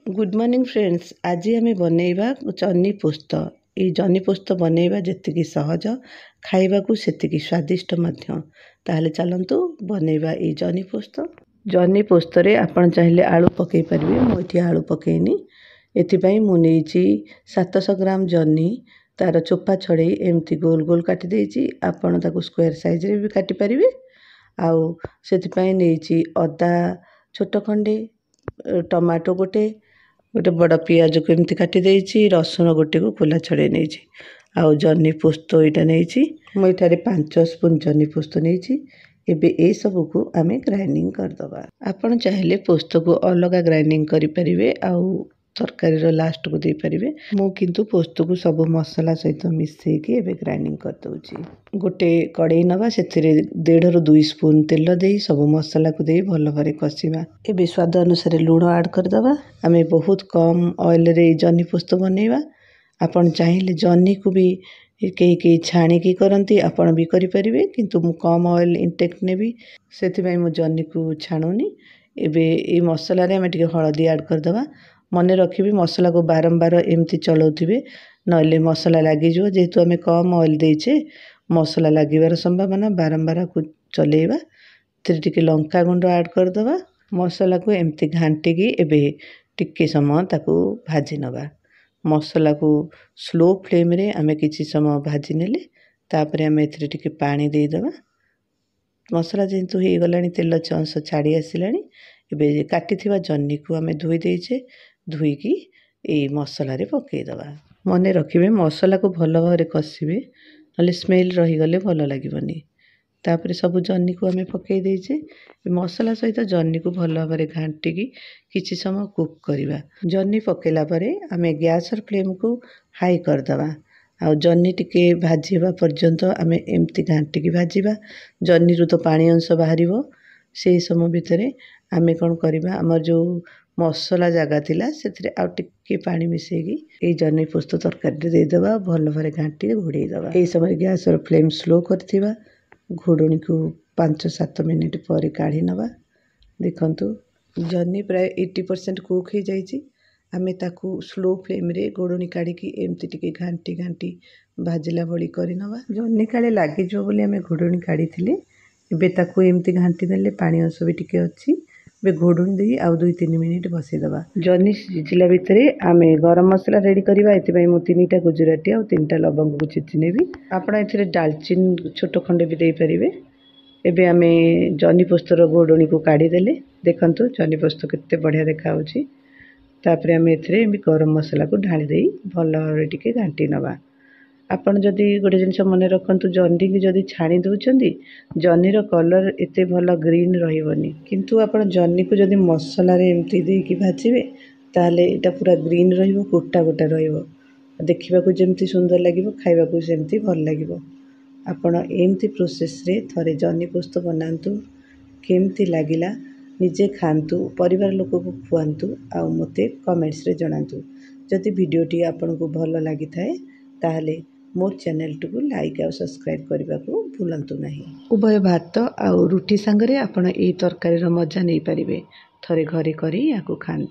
Good morning friends. आज आम बनइबा जह्नी पोस्त। ये जह्नी पोस्त बनइबा जेतिकी सहज, खाइबा को सेतिकी स्वादिष्ट मध्य। ताहले चलंतु बनइबा ये जह्नी पोस्त। जह्नी पोस्त रे आपण चाहिले आलू पकई परिबे। मु एठी आलू पकईनी। एथिपाई मु नेइची 700 ग्राम जह्नी। तार चोपा छड़ई एमती गोल गोल काटी देइची। आपण ताकू स्क्वायर साइज रे भी काटी परिबे। आउ सेथिपाई नेइची अदा छोट खंडे, टमाटो गोटे बड़ पियाज को एमती काटी देइची, रसुण गोटे को खोला छड़े नेइची। आउ जह्नी पोस्त एटा नेइची। मु एठारे 5 स्पून जह्नी पोस्त नेइची। एबे ए सब को आमे ग्राइंडिंग कर दबा। आपण चाहिले पोस्त को अलगा ग्राइंडिंग करि परिबे आउ तरकारी रो लास्ट को दे परिबे। मु किंतु पोस्त को सब मसाला सहित मिसई के एबे ग्राइंडिंग कर दउची। गोटे कड़ाई नबा, सेथिरे 1.5 ରୁ 2 स्पून तेल देई सब मसाला को देई भल भारे कसिबा। एबे स्वाद अनुसार लूण ऐड कर दबा। आमे बहुत कम ऑयल रे जह्नी पोस्त बनइबा। आपण चाहिले जह्नी को भी कई छाणी की करंती, आपण भी करि परिबे, किंतु मु कम ऑयल इंटेक नेबी, सेथिबाई मु जह्नी को छाणुनी। एबे ए मसाला रे आमे टिके हळदी ऐड कर दबा। मने रखिबे मसाला को बारंबार एमती चलाउथिबे, नले मसाला लागी जो। जेहेतु आमे कम ऑयल देइछे, मसाला लागिबार संभावना। बारंबार को चलेइबा। तेरे टिके लंका गुंड ऐड कर दबा। मसाला को एमती घांटी की एबे टिके समय ताकू भाजी नबा। मसाला को स्लो फ्लेम रे आमे किछि समय भाजी नेले, तापरे आमे एथिरे टिके पानी देई दबा। मसाला जेंतु हे गलानी, तेल अंश छाड़ी आसिलानी। एबे काटी थिबा जह्नी को आमे धोई देइछे। धोई की ए मसाला रे पकई दबा। मने रखिबे मसाला को भल भारे कसिबे, नले स्मेल रही गले भल लागिबनी। तापरे सब जह्नी को आमे पकई देइछे। मसाला सहित जह्नी को भल भारे घांटी की किछि समय कुक करिबा। जह्नी पकेला परे आमे गैस र फ्लेम को हाई कर दबा। आ जह्नी टिके भाजीबा पर्यंत आमे एमती घांटी की भाजीबा। जह्नी रु तो पानी अंश बाहरिबो। से समय भितरे आमे कोन करिबा, हमर जो मसाला जगह थिला सेथिरे आ टिके पानी मिसेगी ए जह्नी पोस्त तरकारी दे दबा। भल भारे घांटी घोड़े दबा। ए समय गैस र फ्लेम स्लो करथिबा। घोड़नी को 5-7 मिनिट पर काढ़ी नबा। देखंतु जह्नी प्राय 80% कुक हो जाइछि। आमे ताकू स्लो फ्लेम रे घोड़नी काढ़ी की एमती टिके घांटी घांटी भाजिला भली करि नबा। जह्नी काले लागी जो बोली आमे घोड़नी काढ़ी थिले। एबे ताकू एमती घांटी देले पानी अंश भी टिके अछि। बे घोड़नी देई आउ 2-3 मिनिट बसई दबा। जह्नी सिझिला भितरे आमे गरम मसला रेडी करिबा। एथिबाई मु 3टा गुजराती आउ 3टा लवंग को छेची नेबी। आपण एथिरे दालचीनी छोट खंडे भी देई परिबे। एबे आमे जह्नी पोस्तर घोड़नी को काढ़ी देले। देखंतु जह्नी पोस्त केते बढ़िया देखा होछि। तापरे आमे एथिरे गरम मसला को ढाली देई भल भारे टिके घांटी नबा। आपण जदि गोटे जिनिस मने रखंतु, जह्नी की जदि छाणी दउचंदी, जह्नी रो कलर एते भल ग्रीन रहिबनी। किंतु आपण जह्नी को जदि मसला रे एमती देई की भाजिबे, ताले एटा पूरा ग्रीन रहिबो, गोटा गोटा रहिबो। देखिबा को जेमती सुंदर लागिबो, खाइबा को सेमती भल लागिबो। आपण एमती प्रोसेस रे थरे जह्नी पोस्त बनांतु। केमती लागिला निजे खांतु, परिवार लोक को खुआंतु, आ मते कमेंट्स रे जणांतु। जदि वीडियोटी आपण को भल लागि थाए, ताहले मोर चैनल को लाइक और सब्सक्राइब करबा को भूलंतु नहीं। उभय भात आ रुटी संगरे आपण ए तरकारी रो मजा नै परिबे। थरे घरे करी याको खान।